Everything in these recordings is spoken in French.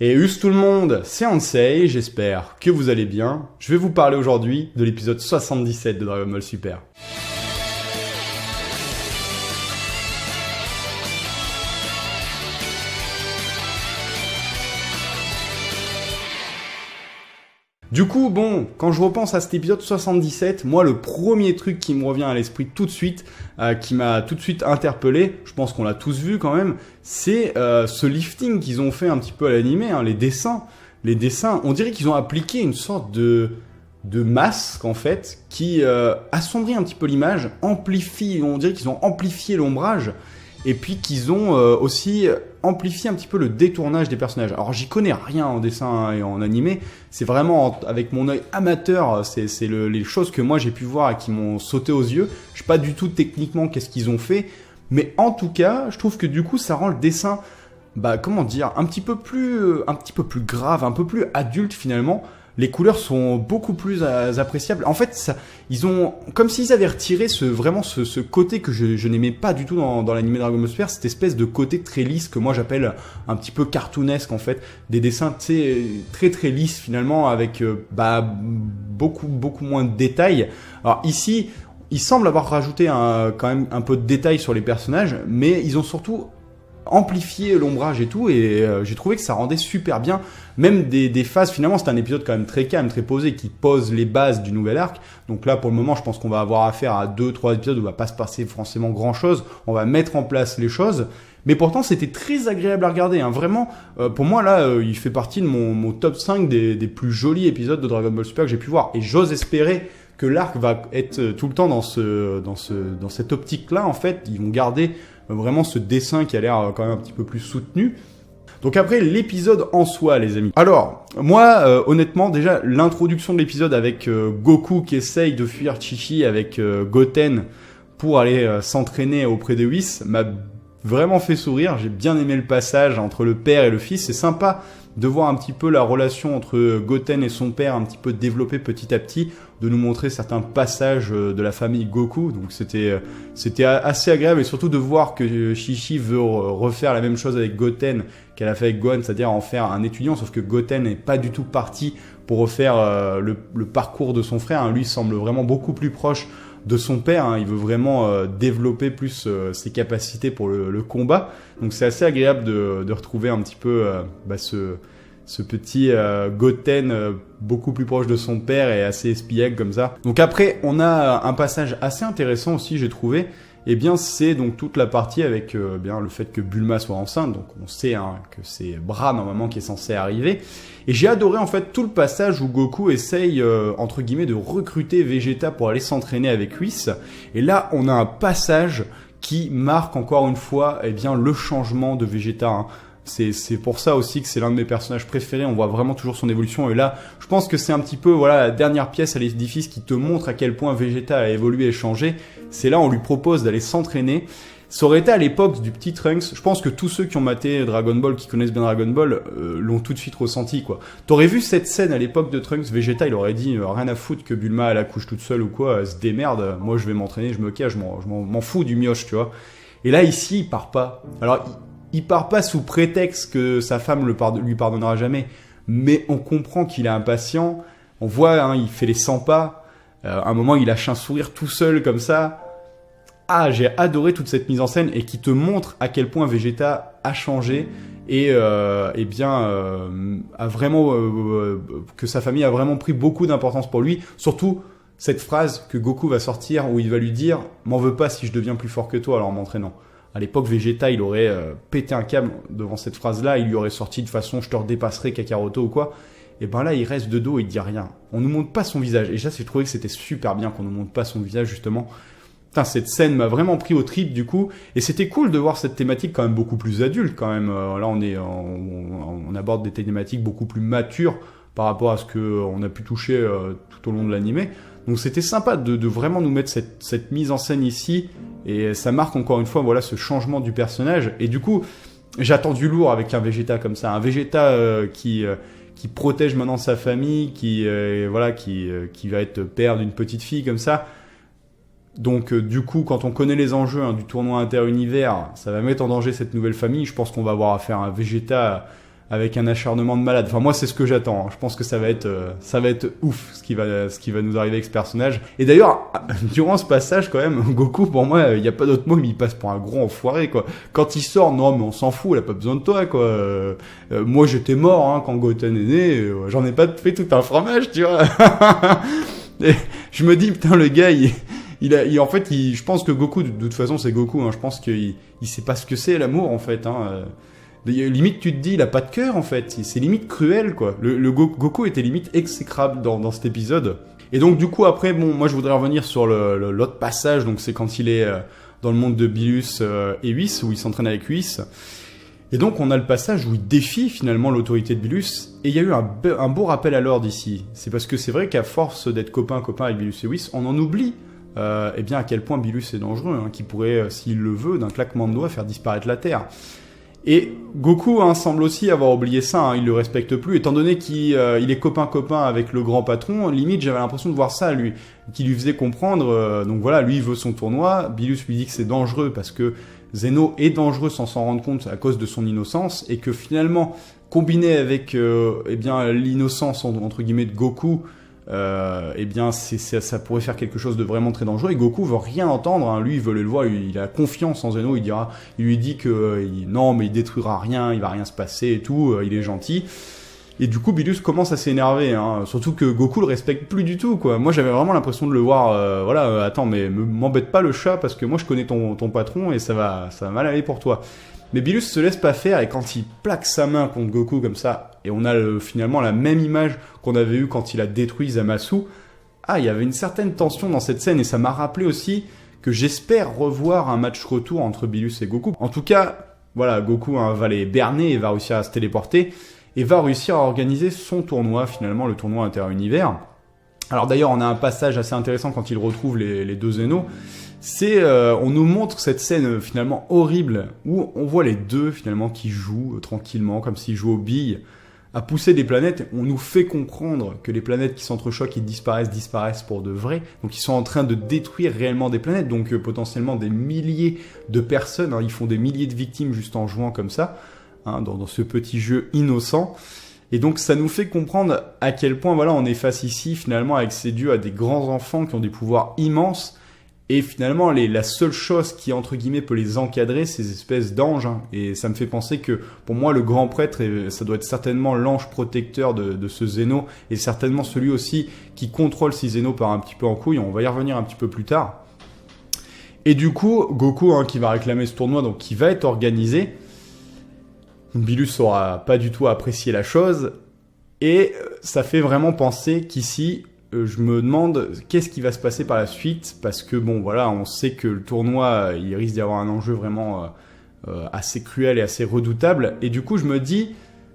Et tout le monde, c'est Ansei, j'espère que vous allez bien. Je vais vous parler aujourd'hui de l'épisode 77 de Dragon Ball Super. Du coup, bon, quand je repense à cet épisode 77, moi, le premier truc qui me revient à l'esprit tout de suite, qui m'a tout de suite interpellé, je pense qu'on l'a tous vu quand même, c'est ce lifting qu'ils ont fait un petit peu à l'animé, hein, les dessins. Les dessins, on dirait qu'ils ont appliqué une sorte de masque, en fait, qui assombrit un petit peu l'image, amplifie, on dirait qu'ils ont amplifié l'ombrage, et puis qu'ils ont aussi amplifié un petit peu le détournage des personnages. Alors j'y connais rien en dessin et en animé, c'est vraiment avec mon œil amateur, c'est les choses que moi j'ai pu voir et qui m'ont sauté aux yeux. Je sais pas du tout techniquement qu'est-ce qu'ils ont fait, mais en tout cas, je trouve que du coup ça rend le dessin, comment dire, un petit peu plus grave, un peu plus adulte finalement. Les couleurs sont beaucoup plus appréciables. En fait, ils ont comme s'ils avaient retiré ce côté que je n'aimais pas du tout dans l'anime Dragon Ball Super, cette espèce de côté très lisse que moi j'appelle un petit peu cartoonesque en fait, des dessins très très lisses finalement avec beaucoup moins de détails. Alors ici, ils semblent avoir rajouté quand même un peu de détails sur les personnages, mais ils ont surtout amplifier l'ombrage et tout, et j'ai trouvé que ça rendait super bien, même des phases. Finalement c'est un épisode quand même très calme, très posé, qui pose les bases du nouvel arc. Donc là pour le moment je pense qu'on va avoir affaire à 2-3 épisodes où il va pas se passer forcément grand chose, on va mettre en place les choses, mais pourtant c'était très agréable à regarder, hein. Vraiment, pour moi là il fait partie de mon top 5 des plus jolis épisodes de Dragon Ball Super que j'ai pu voir, et j'ose espérer que l'arc va être tout le temps dans cette optique-là. En fait, ils vont garder vraiment ce dessin qui a l'air quand même un petit peu plus soutenu. Donc après, l'épisode en soi, les amis. Alors, moi, honnêtement, déjà, l'introduction de l'épisode avec Goku qui essaye de fuir Chi-Chi avec Goten pour aller s'entraîner auprès de Whis m'a vraiment fait sourire. J'ai bien aimé le passage entre le père et le fils. C'est sympa de voir un petit peu la relation entre Goten et son père un petit peu développée petit à petit, de nous montrer certains passages de la famille Goku. Donc c'était assez agréable, et surtout de voir que Chi-Chi veut refaire la même chose avec Goten qu'elle a fait avec Gohan, c'est-à-dire en faire un étudiant, sauf que Goten n'est pas du tout parti pour refaire le parcours de son frère, hein. Lui semble vraiment beaucoup plus proche de son père, hein. Il veut vraiment développer plus ses capacités pour le combat. Donc c'est assez agréable de retrouver un petit peu ce petit Goten beaucoup plus proche de son père et assez espiègle comme ça. Donc après, on a un passage assez intéressant aussi, j'ai trouvé. Eh bien, c'est donc toute la partie avec le fait que Bulma soit enceinte. Donc on sait que c'est Bra normalement qui est censé arriver. Et j'ai adoré en fait tout le passage où Goku essaye entre guillemets de recruter Vegeta pour aller s'entraîner avec Whis. Et là, on a un passage qui marque encore une fois le changement de Vegeta, hein. C'est pour ça aussi que c'est l'un de mes personnages préférés. On voit vraiment toujours son évolution, et là je pense que c'est un petit peu la dernière pièce à l'édifice qui te montre à quel point Vegeta a évolué et changé. C'est là on lui propose d'aller s'entraîner. Ça aurait été à l'époque du petit Trunks. Je pense que tous ceux qui ont maté Dragon Ball, qui connaissent bien Dragon Ball, l'ont tout de suite ressenti, quoi. T'aurais vu cette scène à l'époque de Trunks, Vegeta il aurait dit rien à foutre que Bulma elle accouche toute seule ou quoi, elle se démerde, moi je vais m'entraîner, je me cache, je m'en fous du mioche, tu vois. Et là ici il part pas. Alors il part pas sous prétexte que sa femme lui pardonnera jamais, mais on comprend qu'il est impatient. On voit, il fait les 100 pas. À un moment, il lâche un sourire tout seul comme ça. Ah, j'ai adoré toute cette mise en scène, et qui te montre à quel point Vegeta a changé et a vraiment que sa famille a vraiment pris beaucoup d'importance pour lui. Surtout cette phrase que Goku va sortir où il va lui dire « M'en veux pas si je deviens plus fort que toi alors en m'entraînant ». À l'époque, Vegeta, il aurait pété un câble devant cette phrase-là. Il lui aurait sorti de façon « je te redépasserai Kakaroto » ou quoi. Et là, il reste de dos et il dit rien. On nous montre pas son visage. Et ça, j'ai trouvé que c'était super bien qu'on nous montre pas son visage, justement. Putain, cette scène m'a vraiment pris au trip, du coup. Et c'était cool de voir cette thématique quand même beaucoup plus adulte, quand même. Là, on aborde des thématiques beaucoup plus matures par rapport à ce qu'on a pu toucher tout au long de l'animé. Donc c'était sympa de vraiment nous mettre cette mise en scène ici, et ça marque encore une fois ce changement du personnage. Et du coup, j'attends du lourd avec un Vegeta comme ça, un Vegeta qui protège maintenant sa famille, qui va être père d'une petite fille comme ça. Donc du coup, quand on connaît les enjeux du tournoi inter-univers, ça va mettre en danger cette nouvelle famille. Je pense qu'on va avoir affaire à un Vegeta avec un acharnement de malade. Enfin, moi, c'est ce que j'attends. Je pense que ça va être ouf ce qui va nous arriver avec ce personnage. Et d'ailleurs, durant ce passage, quand même, Goku, pour moi, il n'y a pas d'autre mot, mais il passe pour un gros enfoiré, quoi. Quand il sort, non, mais on s'en fout, il a pas besoin de toi, quoi. Moi, j'étais mort, hein, quand Goten est né. J'en ai pas fait tout un fromage, tu vois. Et je me dis, putain, le gars, en fait, je pense que Goku, de toute façon, c'est Goku, hein. Je pense qu'il sait pas ce que c'est l'amour, en fait, hein. Limite, tu te dis, il a pas de cœur, en fait. C'est limite cruel, quoi. Le Goku était limite exécrable dans cet épisode. Et donc, du coup, après, bon, moi, je voudrais revenir sur l'autre passage. Donc, c'est quand il est dans le monde de Bilus et Whis, où il s'entraîne avec Whis. Et donc, on a le passage où il défie, finalement, l'autorité de Bilus. Et il y a eu un beau rappel à l'ordre ici. C'est parce que c'est vrai qu'à force d'être copain avec Bilus et Whis, on en oublie eh bien, à quel point Bilus est dangereux, hein, qui pourrait, s'il le veut, d'un claquement de doigts, faire disparaître la Terre. Et Goku semble aussi avoir oublié ça, hein, il le respecte plus, étant donné qu'il est copain avec le grand patron, limite j'avais l'impression de voir ça, lui, qui lui faisait comprendre, donc voilà, lui il veut son tournoi, Bilus lui dit que c'est dangereux parce que Zeno est dangereux sans s'en rendre compte à cause de son innocence, et que finalement, combiné avec eh bien l'innocence entre guillemets de Goku, eh bien ça pourrait faire quelque chose de vraiment très dangereux, et Goku veut rien entendre, hein. Lui il veut le voir, il a confiance en Zeno, il lui dit que non mais il détruira rien, il va rien se passer et tout, il est gentil. Et du coup Bilus commence à s'énerver, hein. Surtout que Goku le respecte plus du tout, quoi. Moi j'avais vraiment l'impression de le voir, voilà, attends mais m'embête pas le chat parce que moi je connais ton patron et ça va mal aller pour toi. Mais Bilus se laisse pas faire, et quand il plaque sa main contre Goku comme ça, et on a finalement la même image qu'on avait eue quand il a détruit Zamasu, il y avait une certaine tension dans cette scène, et ça m'a rappelé aussi que j'espère revoir un match retour entre Bilus et Goku. En tout cas, voilà, Goku va les berner et va réussir à se téléporter, et va réussir à organiser son tournoi, finalement le tournoi inter-univers. Alors d'ailleurs, on a un passage assez intéressant quand il retrouve les deux Zeno. On nous montre cette scène finalement horrible où on voit les deux finalement qui jouent tranquillement comme s'ils jouent aux billes à pousser des planètes. On nous fait comprendre que les planètes qui s'entrechoquent et disparaissent pour de vrai. Donc ils sont en train de détruire réellement des planètes, donc potentiellement des milliers de personnes, hein. Ils font des milliers de victimes juste en jouant comme ça, hein, dans ce petit jeu innocent. Et donc ça nous fait comprendre à quel point voilà, on est face ici finalement avec ces dieux à des grands enfants qui ont des pouvoirs immenses. Et finalement, la seule chose qui, entre guillemets, peut les encadrer, c'est ces espèces d'anges, hein. Et ça me fait penser que, pour moi, le grand prêtre, ça doit être certainement l'ange protecteur de ce Zeno, et certainement celui aussi qui contrôle si Zeno part un petit peu en couille. On va y revenir un petit peu plus tard. Et du coup, Goku, qui va réclamer ce tournoi, donc qui va être organisé, Bilus aura pas du tout apprécié la chose, et ça fait vraiment penser qu'ici, je me demande qu'est-ce qui va se passer par la suite, parce que bon voilà, on sait que le tournoi il risque d'y avoir un enjeu vraiment assez cruel et assez redoutable, et du coup je me dis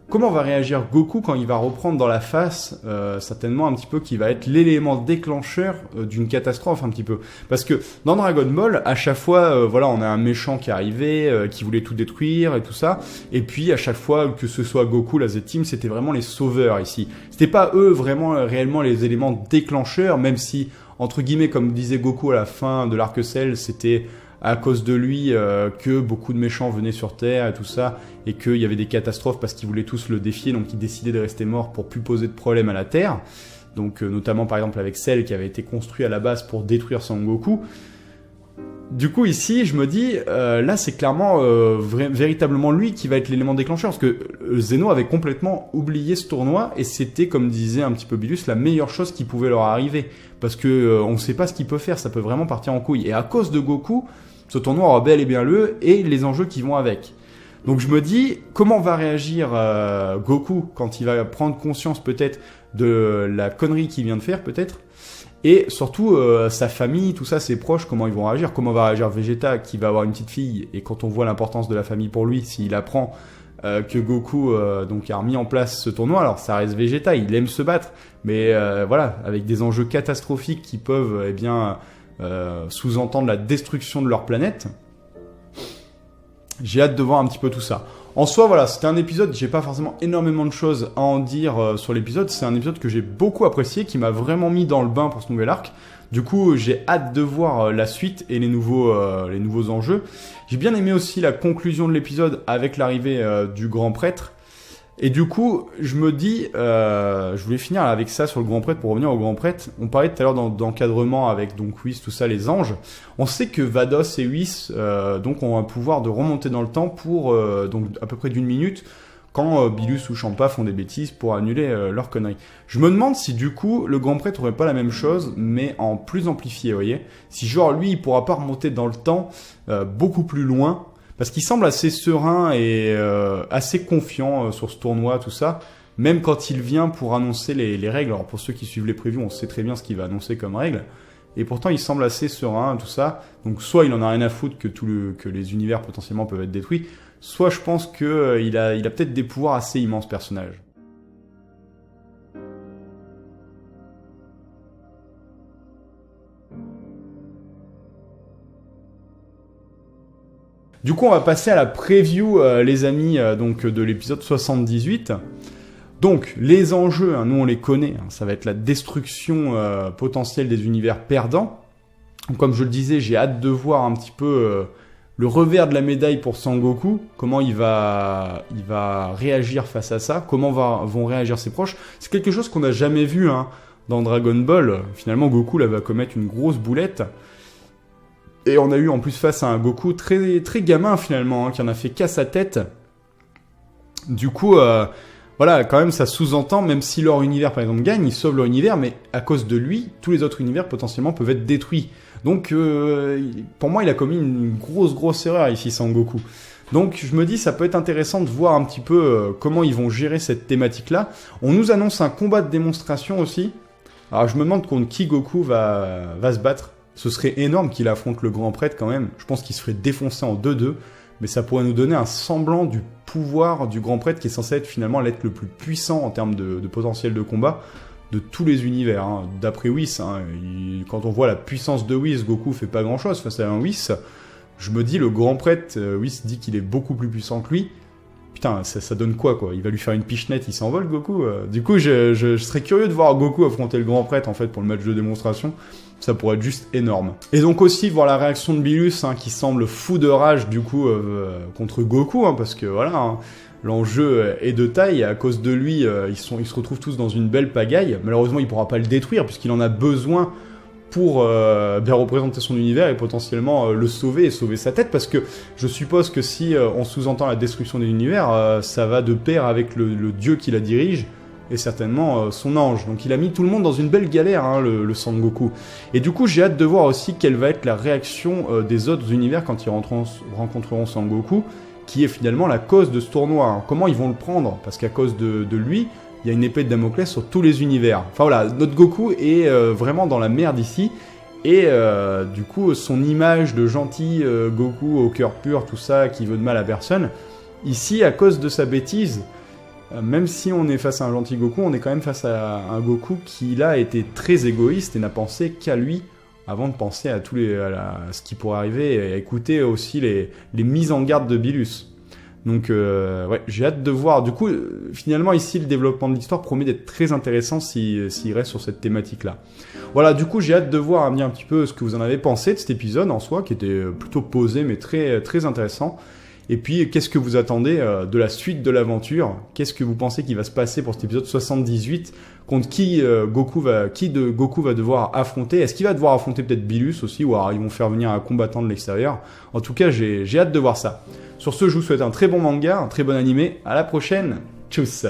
comment va réagir Goku quand il va reprendre dans la face, certainement un petit peu qui va être l'élément déclencheur d'une catastrophe un petit peu. Parce que dans Dragon Ball, à chaque fois, voilà, on a un méchant qui arrivait, qui voulait tout détruire et tout ça. Et puis à chaque fois, que ce soit Goku, la Z-Team, c'était vraiment les sauveurs ici. C'était pas eux vraiment réellement les éléments déclencheurs, même si, entre guillemets, comme disait Goku à la fin de l'arc Cell, c'était à cause de lui que beaucoup de méchants venaient sur Terre et tout ça, et qu'il y avait des catastrophes parce qu'ils voulaient tous le défier, donc ils décidaient de rester morts pour plus poser de problème à la Terre. Donc notamment par exemple avec Cell qui avait été construit à la base pour détruire Son Goku. Du coup ici je me dis, là c'est clairement véritablement lui qui va être l'élément déclencheur, parce que Zeno avait complètement oublié ce tournoi, et c'était, comme disait un petit peu Bilus, la meilleure chose qui pouvait leur arriver, parce que on sait pas ce qu'il peut faire, ça peut vraiment partir en couille, et à cause de Goku, ce tournoi aura bel et bien lieu, et les enjeux qui vont avec. Donc je me dis, comment va réagir Goku quand il va prendre conscience peut-être de la connerie qu'il vient de faire peut-être, et surtout sa famille, tout ça, ses proches, comment ils vont réagir, comment va réagir Vegeta qui va avoir une petite fille, et quand on voit l'importance de la famille pour lui, s'il apprend que Goku donc a remis en place ce tournoi, alors ça reste Vegeta, il aime se battre, mais voilà, avec des enjeux catastrophiques qui peuvent eh bien sous-entendre la destruction de leur planète. J'ai hâte de voir un petit peu tout ça. En soi, voilà, c'était un épisode, j'ai pas forcément énormément de choses à en dire sur l'épisode. C'est un épisode que j'ai beaucoup apprécié, qui m'a vraiment mis dans le bain pour ce nouvel arc. Du coup, j'ai hâte de voir la suite et les nouveaux enjeux. J'ai bien aimé aussi la conclusion de l'épisode avec l'arrivée du grand prêtre. Et du coup, je me dis, je voulais finir avec ça sur le grand prêtre pour revenir au grand prêtre. On parlait tout à l'heure d'encadrement avec donc Whis, tout ça, les anges. On sait que Vados et Whis donc ont un pouvoir de remonter dans le temps pour donc à peu près d'1 minute quand Bilus ou Champa font des bêtises pour annuler leurs conneries. Je me demande si du coup le grand prêtre aurait pas la même chose, mais en plus amplifié, vous voyez. Si genre lui, il pourra pas remonter dans le temps beaucoup plus loin. Parce qu'il semble assez serein et assez confiant sur ce tournoi, tout ça. Même quand il vient pour annoncer les règles. Alors pour ceux qui suivent les previews, on sait très bien ce qu'il va annoncer comme règles. Et pourtant, il semble assez serein, tout ça. Donc soit il en a rien à foutre que les univers potentiellement peuvent être détruits. Soit je pense que il a peut-être des pouvoirs assez immenses, ce personnage. Du coup, on va passer à la preview, les amis, donc de l'épisode 78. Donc, les enjeux, hein, nous on les connaît, hein, ça va être la destruction potentielle des univers perdants. Donc, comme je le disais, j'ai hâte de voir un petit peu le revers de la médaille pour Sangoku, comment il va réagir face à ça, comment vont réagir ses proches. C'est quelque chose qu'on n'a jamais vu hein, dans Dragon Ball. Finalement, Goku là va commettre une grosse boulette. Et on a eu en plus face à un Goku très, très gamin finalement, hein, qui en a fait qu'à sa tête. Du coup, voilà, quand même ça sous-entend, même si leur univers par exemple gagne, ils sauvent leur univers, mais à cause de lui, tous les autres univers potentiellement peuvent être détruits. Donc pour moi, il a commis une grosse erreur ici, Sangoku. Donc je me dis, ça peut être intéressant de voir un petit peu comment ils vont gérer cette thématique-là. On nous annonce un combat de démonstration aussi. Alors je me demande contre qui Goku va se battre. Ce serait énorme qu'il affronte le grand prêtre quand même. Je pense qu'il se ferait défoncer en 2-2. Mais ça pourrait nous donner un semblant du pouvoir du grand prêtre qui est censé être finalement l'être le plus puissant en termes de potentiel de combat de tous les univers. Hein. D'après Whis, hein, quand on voit la puissance de Whis, Goku fait pas grand chose face à un Whis. Je me dis, le grand prêtre, Whis dit qu'il est beaucoup plus puissant que lui. Putain, ça donne quoi Il va lui faire une pichenette, il s'envole Goku. Du coup, je serais curieux de voir Goku affronter le grand prêtre en fait pour le match de démonstration. Ça pourrait être juste énorme. Et donc aussi voir la réaction de Bilus hein, qui semble fou de rage du coup contre Goku, hein, parce que voilà, hein, l'enjeu est de taille. Et à cause de lui, ils se retrouvent tous dans une belle pagaille. Malheureusement, il pourra pas le détruire puisqu'il en a besoin pour bien représenter son univers et potentiellement le sauver et sauver sa tête, parce que je suppose que si on sous-entend la destruction de l'univers, ça va de pair avec le dieu qui la dirige, et certainement son ange. Donc il a mis tout le monde dans une belle galère, hein, le Sangoku. Et du coup, j'ai hâte de voir aussi quelle va être la réaction des autres univers quand ils rencontreront Sangoku, qui est finalement la cause de ce tournoi. Hein. Comment ils vont le prendre? Parce qu'à cause de lui, il y a une épée de Damoclès sur tous les univers. Enfin voilà, notre Goku est vraiment dans la merde ici. Et du coup, son image de gentil Goku au cœur pur, tout ça, qui veut de mal à personne, ici, à cause de sa bêtise, même si on est face à un gentil Goku, on est quand même face à un Goku qui, là, a été très égoïste et n'a pensé qu'à lui avant de penser à ce qui pourrait arriver et à écouter aussi les mises en garde de Bilus. Donc, ouais, j'ai hâte de voir. Du coup, finalement, ici, le développement de l'histoire promet d'être très intéressant s'il reste sur cette thématique-là. Voilà, du coup, j'ai hâte de voir un petit peu ce que vous en avez pensé de cet épisode en soi, qui était plutôt posé, mais très, très intéressant. Et puis, qu'est-ce que vous attendez de la suite de l'aventure? Qu'est-ce que vous pensez qu'il va se passer pour cet épisode 78? Contre qui Goku va devoir affronter? Est-ce qu'il va devoir affronter peut-être Bilus aussi? Ou alors ils vont faire venir un combattant de l'extérieur? En tout cas, j'ai hâte de voir ça. Sur ce, je vous souhaite un très bon manga, un très bon animé. À la prochaine. Tchuss.